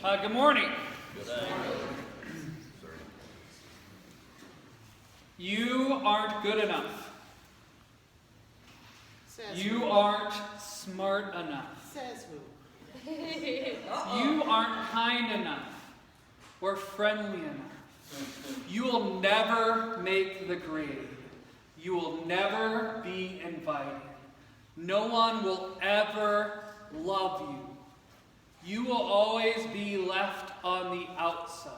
Good morning. You aren't good enough. Says You who? aren't smart enough. Says who? You aren't kind enough or friendly enough. You will never make the grade. You will never be invited. No one will ever love you. You will always be left on the outside.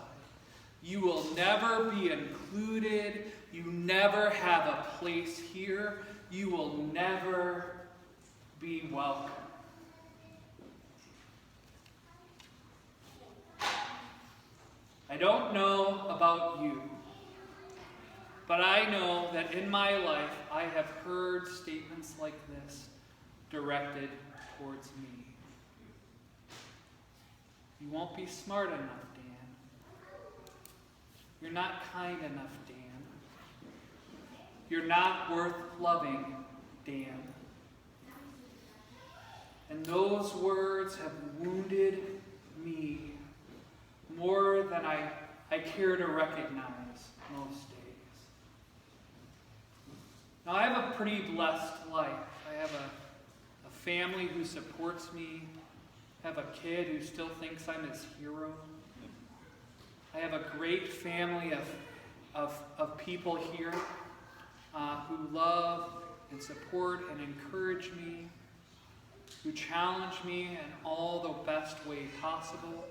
You will never be included. You never have a place here. You will never be welcome. I don't know about you, but I know that in my life I have heard statements like this directed towards me. You won't be smart enough, Dan. You're not kind enough, Dan. You're not worth loving, Dan. And those words have wounded me more than I care to recognize most days. Now, I have a pretty blessed life. I have a family who supports me. I have a kid who still thinks I'm his hero. I have a great family of people here who love and support and encourage me, who challenge me in all the best way possible.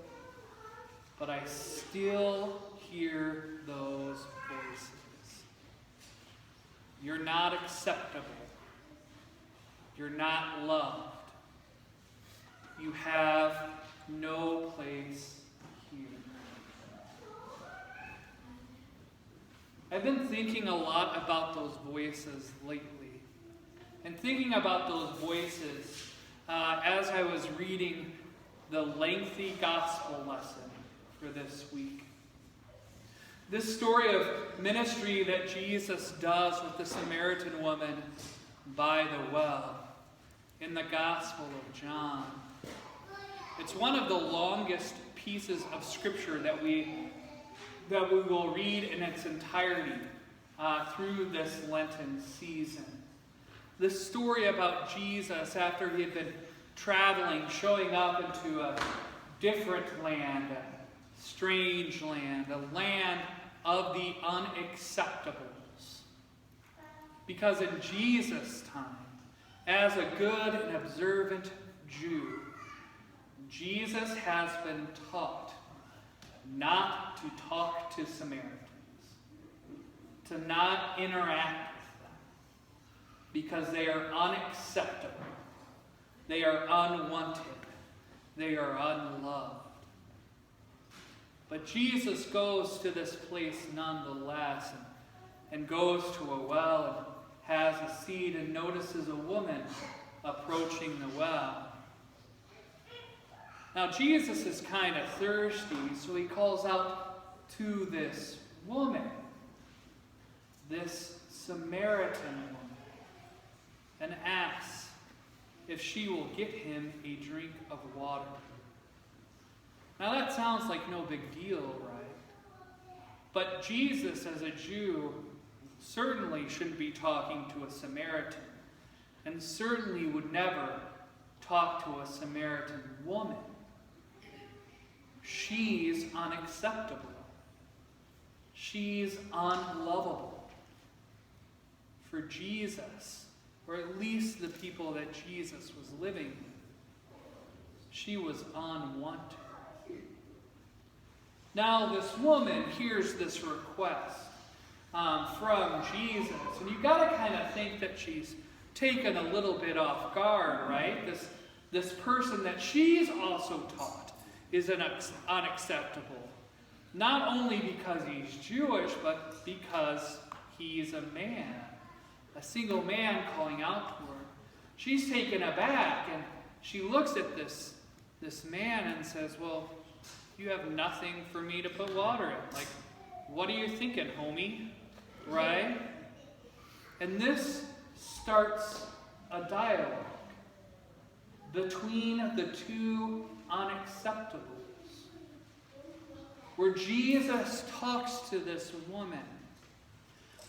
But I still hear those voices. You're not acceptable. You're not loved. You have no place here. I've been thinking a lot about those voices lately. And thinking about those voices as I was reading the lengthy gospel lesson for this week. This story of ministry that Jesus does with the Samaritan woman by the well in the Gospel of John. It's one of the longest pieces of Scripture that we will read in its entirety through this Lenten season. This story about Jesus after he had been traveling, showing up into a different land, a strange land, a land of the unacceptables. Because in Jesus' time, as a good and observant Jew, Jesus has been taught not to talk to Samaritans, to not interact with them, because they are unacceptable, they are unwanted, they are unloved. But Jesus goes to this place nonetheless, and goes to a well and has a seat and notices a woman approaching the well. Now, Jesus is kind of thirsty, so he calls out to this woman, this Samaritan woman, and asks if she will get him a drink of water. Now, that sounds like no big deal, right? But Jesus, as a Jew, certainly shouldn't be talking to a Samaritan, and certainly would never talk to a Samaritan woman. She's unacceptable. She's unlovable. For Jesus, or at least the people that Jesus was living with, she was unwanted. Now this woman hears this request from Jesus, and you've got to kind of think that she's taken a little bit off guard, right? This person that she's also taught is unacceptable. Not only because he's Jewish, but because he's a man. A single man calling out to her. She's taken aback, and she looks at this man and says, well, you have nothing for me to put water in. Like, what are you thinking, homie? Right? And this starts a dialogue between the two unacceptables. where Jesus talks to this woman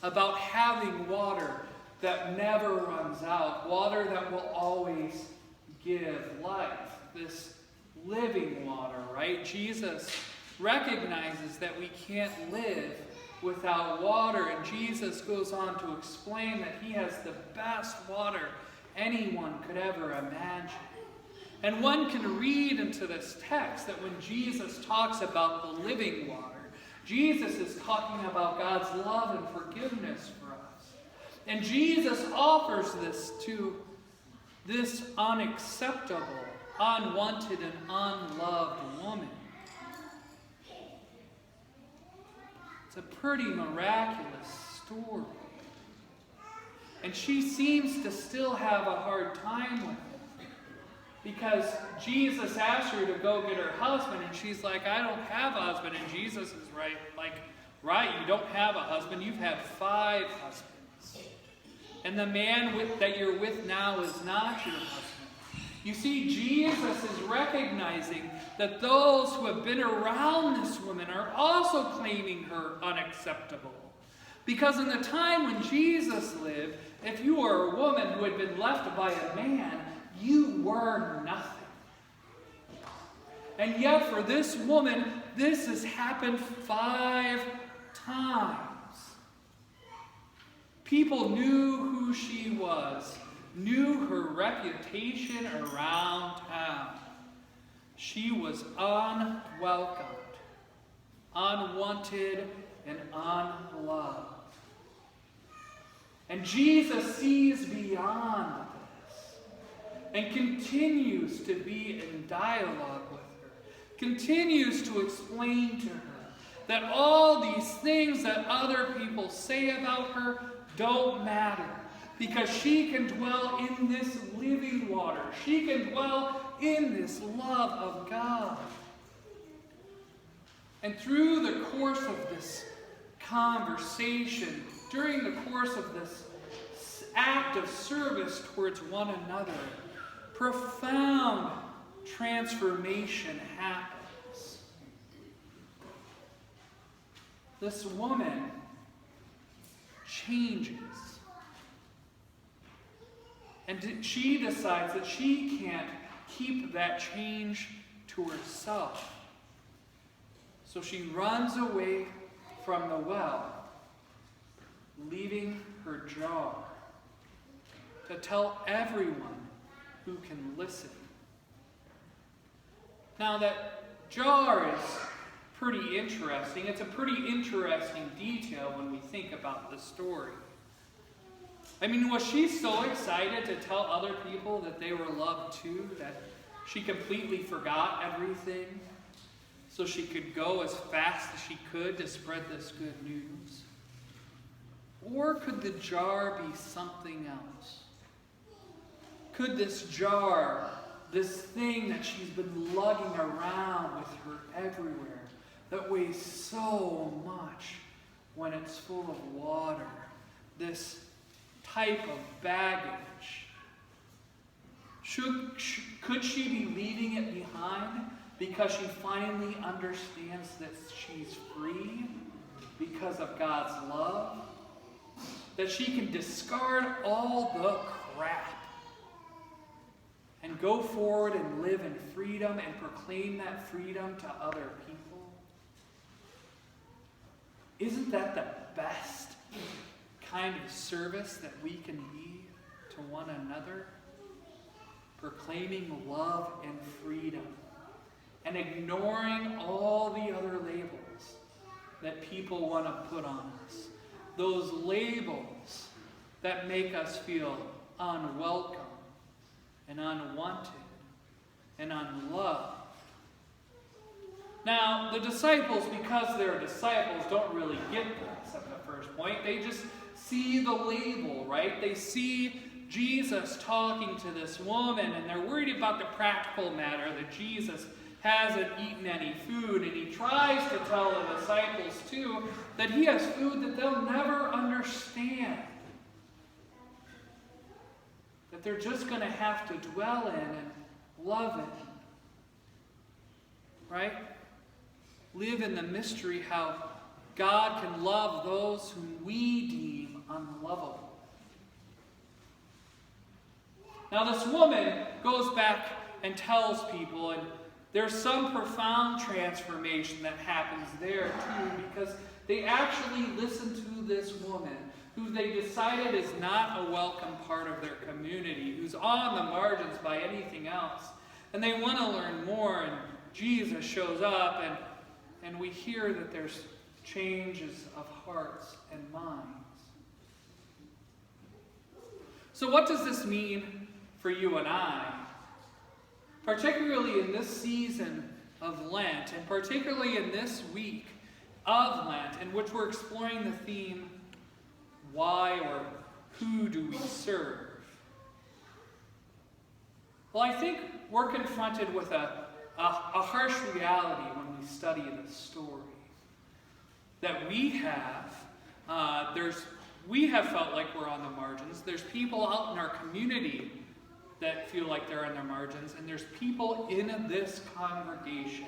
about having water that never runs out, water that will always give life, this living water, right? Jesus recognizes that we can't live without water, and Jesus goes on to explain that he has the best water anyone could ever imagine. And one can read into this text that when Jesus talks about the living water, Jesus is talking about God's love and forgiveness for us. And Jesus offers this to this unacceptable, unwanted, and unloved woman. It's a pretty miraculous story. And she seems to still have a hard time with it. Because Jesus asked her to go get her husband, and she's like, I don't have a husband. And Jesus is right, you don't have a husband, you've had 5 husbands. And the man that you're with now is not your husband. You see, Jesus is recognizing that those who have been around this woman are also claiming her unacceptable. Because in the time when Jesus lived, if you were a woman who had been left by a man, you were nothing. And yet for this woman, this has happened 5 times. People knew who she was, knew her reputation around town. She was unwelcomed, unwanted, and unloved. And Jesus sees beyond this and continues to be in dialogue with her, continues to explain to her that all these things that other people say about her don't matter, because she can dwell in this living water. She can dwell in this love of God. And through the course of this conversation, during the course of this act of service towards one another, profound transformation happens. This woman changes. And she decides that she can't keep that change to herself. So she runs away from the well, leaving her jar to tell everyone who can listen. Now that jar is pretty interesting. It's a pretty interesting detail when we think about the story. I mean, was she so excited to tell other people that they were loved too, that she completely forgot everything so she could go as fast as she could to spread this good news? Or could the jar be something else? Could this jar, this thing that she's been lugging around with her everywhere, that weighs so much when it's full of water, this type of baggage, could she be leaving it behind because she finally understands that she's free because of God's love? That she can discard all the crap and go forward and live in freedom and proclaim that freedom to other people? Isn't that the best kind of service that we can be to one another? Proclaiming love and freedom and ignoring all the other labels that people want to put on us. Those labels that make us feel unwelcome and unwanted and unloved. Now, the disciples, because they're disciples, don't really get this at the first point. They just see the label, right? They see Jesus talking to this woman, and they're worried about the practical matter that Jesus hasn't eaten any food, and he tries to tell the disciples too that he has food that they'll never understand, that they're just going to have to dwell in and love it, right? live in the mystery how God can love those whom we deem unlovable. Now this woman goes back and tells people, and there's some profound transformation that happens there too, because they actually listen to this woman who they decided is not a welcome part of their community, who's on the margins by anything else. And they want to learn more, and Jesus shows up, and we hear that there's changes of hearts and minds. So what does this mean for you and I? Particularly in this season of Lent, and particularly in this week of Lent, in which we're exploring the theme, why or who do we serve? Well, I think we're confronted with a harsh reality when we study this story. That we have felt like we're on the margins. There's people out in our community that feel like they're on their margins, and there's people in this congregation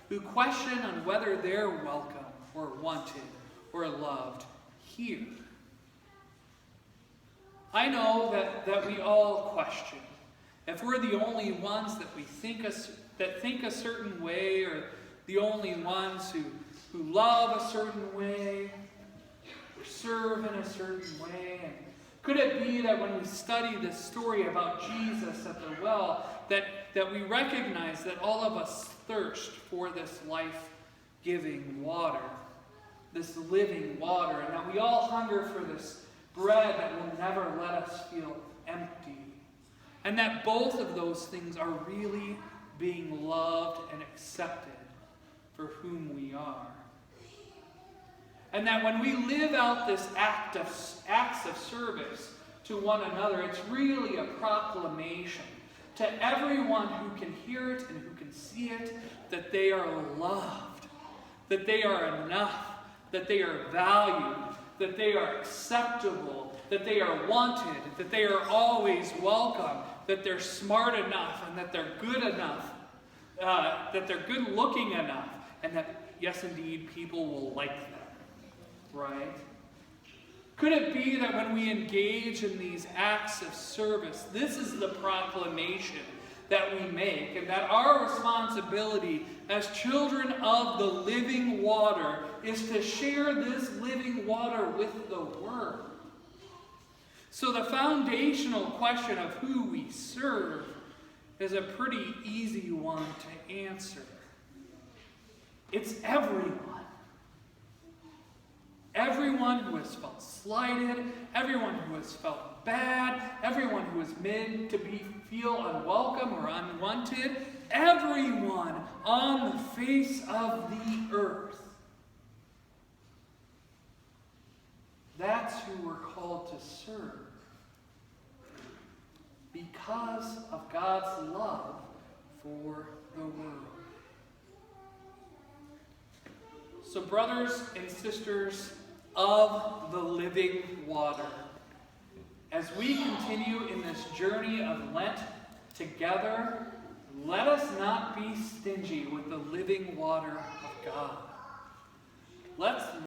who question on whether they're welcome or wanted or loved here. I know that we all question if we're the only ones that think a certain way, or the only ones who love a certain way, or serve in a certain way. And could it be that when we study this story about Jesus at the well, that we recognize that all of us thirst for this life-giving water, this living water, and that we all hunger for this bread that will never let us feel empty. And that both of those things are really being loved and accepted for whom we are. And that when we live out this acts of service to one another, it's really a proclamation to everyone who can hear it and who can see it, that they are loved, that they are enough, that they are valued, that they are acceptable, that they are wanted, that they are always welcome, that they're smart enough, and that they're good enough, that they're good looking enough, and that, yes indeed, people will like them. Right? Could it be that when we engage in these acts of service, this is the proclamation that we make, and that our responsibility as children of the living water is to share this living water with the world? So the foundational question of who we serve is a pretty easy one to answer. It's everyone. Everyone who has felt slighted, everyone who has felt bad, everyone who is made to feel unwelcome or unwanted, everyone on the face of the earth. That's who we're called to serve. Because of God's love for the world. So, brothers and sisters of the living water, as we continue in this journey of Lent together, let us not be stingy with the living water of God. Let's